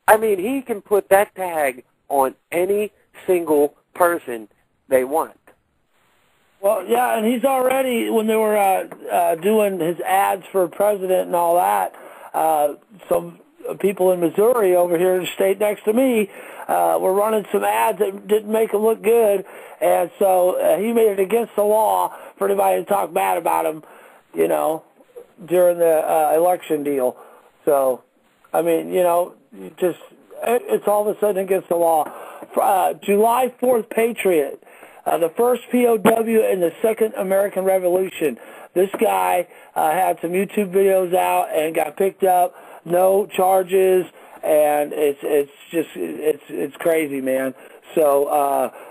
I mean, he can put that tag on any single person they want. Well, yeah, and he's already, when they were doing his ads for president and all that, some people in Missouri over here in the state next to me were running some ads that didn't make him look good, and so he made it against the law for anybody to talk bad about him, you know, during the election deal. So, I mean, you know, it's all of a sudden against the law. July 4th Patriot. The first POW in the Second American Revolution. This guy had some YouTube videos out and got picked up, no charges, and it's crazy, man. So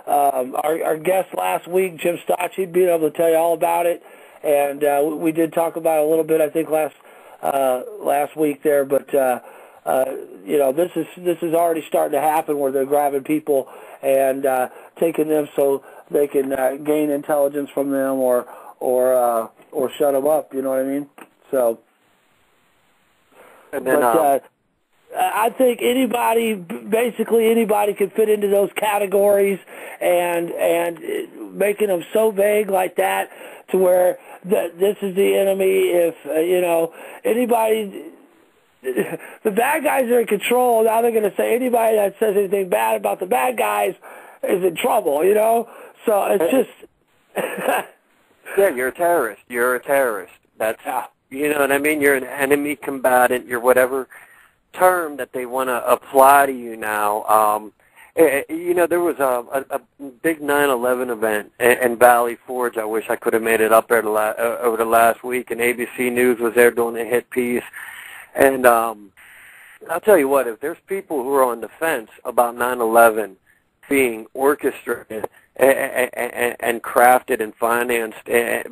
our guest last week, Jim Stotch, he'd be able to tell you all about it, and we did talk about it a little bit, I think last week there, but you know, this is already starting to happen where they're grabbing people and taking them so they can gain intelligence from them or shut them up. You know what I mean? So, and then, I think basically anybody could fit into those categories, and making them so vague like that to where this is the enemy. If you know anybody. The bad guys are in control. Now they're going to say anybody that says anything bad about the bad guys is in trouble, you know? So it's just... yeah, you're a terrorist. You're a terrorist. That's, you know what I mean? You're an enemy combatant. You're whatever term that they want to apply to you now. You know, there was a big 9/11 event in Valley Forge. I wish I could have made it up there over the last week, and ABC News was there doing a hit piece. And I'll tell you what, if there's people who are on the fence about 9/11 being orchestrated and crafted and financed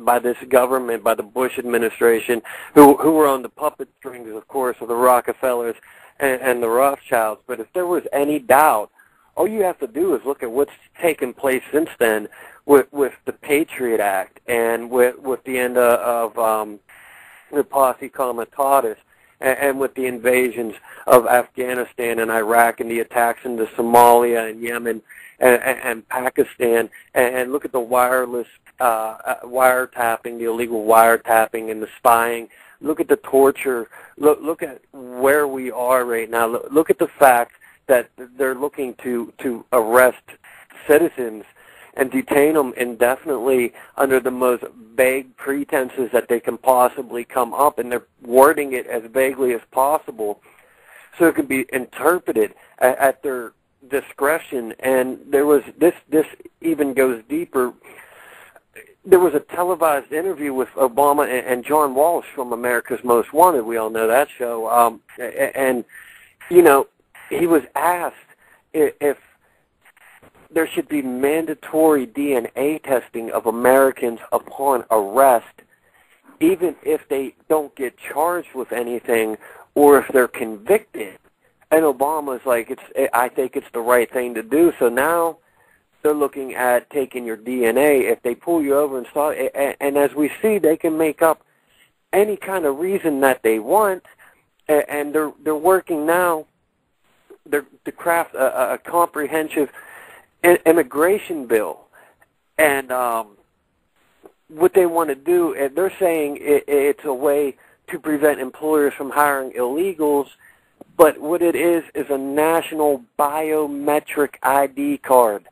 by this government, by the Bush administration, who were on the puppet strings, of course, of the Rockefellers and the Rothschilds, but if there was any doubt, all you have to do is look at what's taken place since then with the Patriot Act and with the end of the Posse Comitatus, and with the invasions of Afghanistan and Iraq and the attacks into Somalia and Yemen and Pakistan, and look at the wireless wiretapping, the illegal wiretapping and the spying. Look at the torture. Look at where we are right now. Look at the fact that they're looking to arrest citizens and detain them indefinitely under the most vague pretenses that they can possibly come up, and they're wording it as vaguely as possible so it can be interpreted at their discretion. And there was this even goes deeper. There was a televised interview with Obama and John Walsh from America's Most Wanted. We all know that show. And, you know, he was asked if there should be mandatory DNA testing of Americans upon arrest, even if they don't get charged with anything or if they're convicted. And Obama's like, I think it's the right thing to do. So now they're looking at taking your DNA. If they pull you over and start, and as we see, they can make up any kind of reason that they want, and they're working now to craft a comprehensive immigration bill. And what they want to do, they're saying it's a way to prevent employers from hiring illegals, but what it is a national biometric ID card.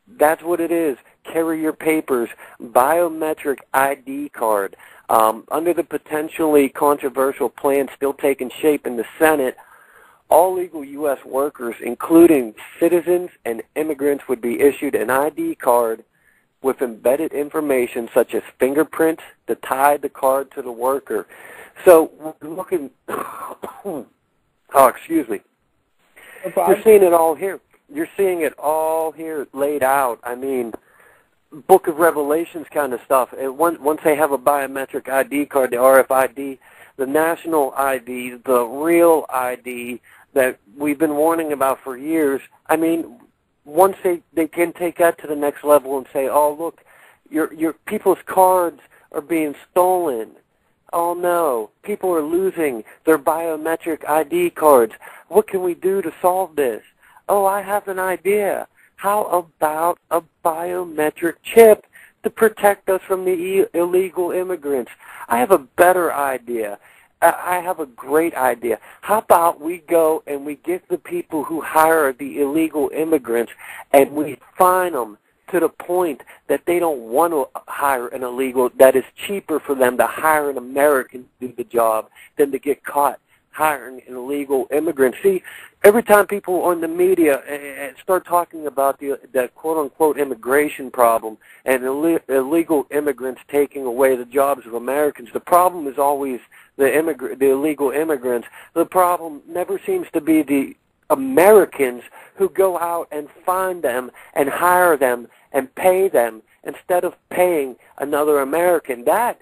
That's what it is. Carry your papers, biometric ID card. Under the potentially controversial plan still taking shape in the Senate, all legal U.S. workers, including citizens and immigrants, would be issued an ID card with embedded information such as fingerprints to tie the card to the worker. So we're looking, excuse me. You're seeing it all here. You're seeing it all here laid out. I mean, Book of Revelations kind of stuff. Once they have a biometric ID card, the RFID, the national ID, the real ID that we've been warning about for years, I mean, once they can take that to the next level and say, oh, look, your people's cards are being stolen. Oh no, people are losing their biometric ID cards. What can we do to solve this? Oh, I have an idea. How about a biometric chip to protect us from the illegal immigrants? I have a better idea. I have a great idea. How about we go and we get the people who hire the illegal immigrants and we fine them to the point that they don't want to hire an illegal, that it's cheaper for them to hire an American to do the job than to get caught hiring an illegal immigrant. See, every time people on the media start talking about the quote-unquote immigration problem and illegal immigrants taking away the jobs of Americans, the problem is always the illegal immigrants. The problem never seems to be the Americans who go out and find them and hire them and pay them instead of paying another American. That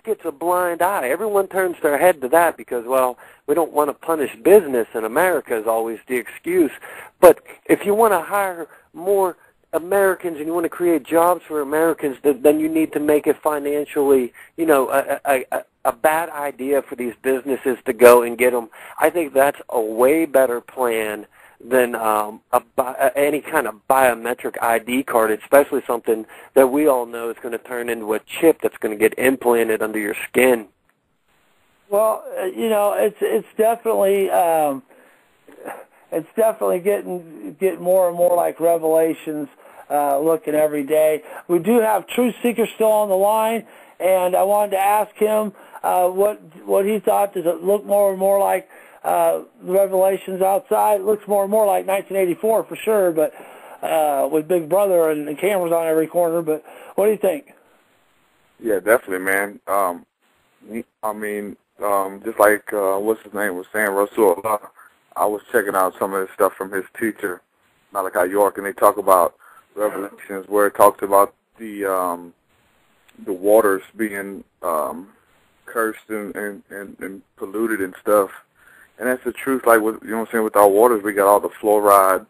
gets a blind eye. Everyone turns their head to that because, well, we don't want to punish business, and America is always the excuse. But if you want to hire more Americans and you want to create jobs for Americans, then you need to make it financially, a bad idea for these businesses to go and get them. I think that's a way better plan than any kind of biometric ID card, especially something that we all know is going to turn into a chip that's going to get implanted under your skin. Well, it's definitely getting more and more like Revelations, looking every day. We do have Truth Seeker still on the line, and I wanted to ask him what he thought. Does it look more and more like the Revelations outside? It looks more and more like 1984 for sure, but with Big Brother and the cameras on every corner. But what do you think? Yeah, definitely, man. Just like what's his name was saying, Rasul, I was checking out some of the stuff from his teacher, Malachi York, and they talk about Revelations where it talks about the waters being cursed and polluted and stuff. And that's the truth. Like, with, with our waters, we got all the fluoride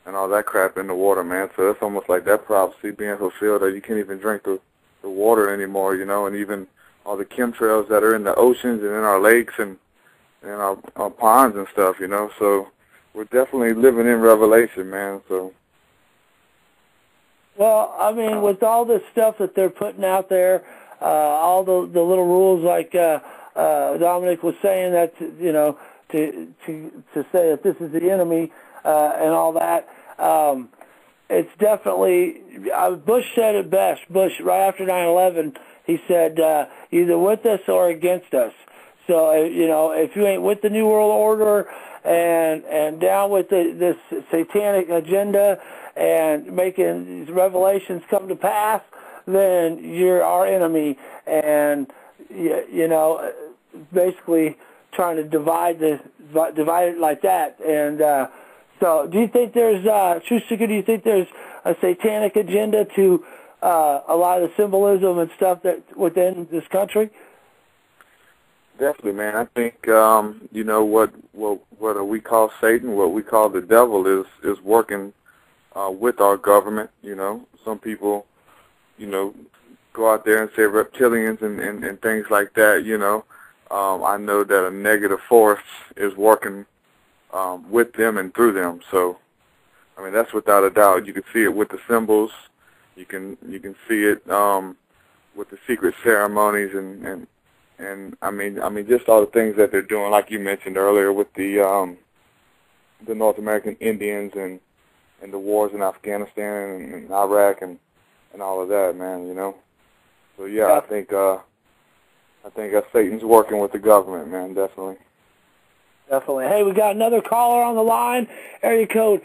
and all that crap in the water, man. So it's almost like that prophecy being fulfilled that you can't even drink the water anymore, and even all the chemtrails that are in the oceans and in our lakes and our ponds and stuff, So we're definitely living in Revelation, man. So. Well, with all this stuff that they're putting out there, all the little rules like Dominic was saying, that to say that this is the enemy and all that, it's definitely. Bush said it best. Bush, right after 9/11, he said either with us or against us. So if you ain't with the New World Order and down with this satanic agenda and making these revelations come to pass, then you're our enemy. And basically trying to divide it like that. And so, do you think there's Truth Seeker? Do you think there's a satanic agenda to a lot of the symbolism and stuff that within this country? Definitely, man. I think what we call Satan, what we call the devil, is working with our government. Some people, go out there and say reptilians and things like that. I know that a negative force is working with them and through them. So, that's without a doubt. You can see it with the symbols. You can see it with the secret ceremonies and just all the things that they're doing, like you mentioned earlier, with the North American Indians and the wars in Afghanistan and Iraq and all of that, man. So yeah, I think Satan's working with the government, man. Definitely. Definitely. Hey, we got another caller on the line. Area code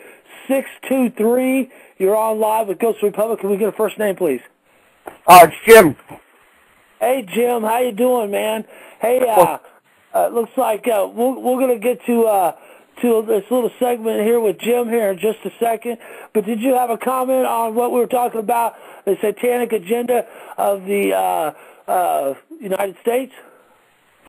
623. You're on live with Ghost Republic. Can we get a first name, please? It's Jim. Hey, Jim. How you doing, man? Hey, looks like we're going to get to this little segment here with Jim here in just a second. But did you have a comment on what we were talking about, the satanic agenda of the United States?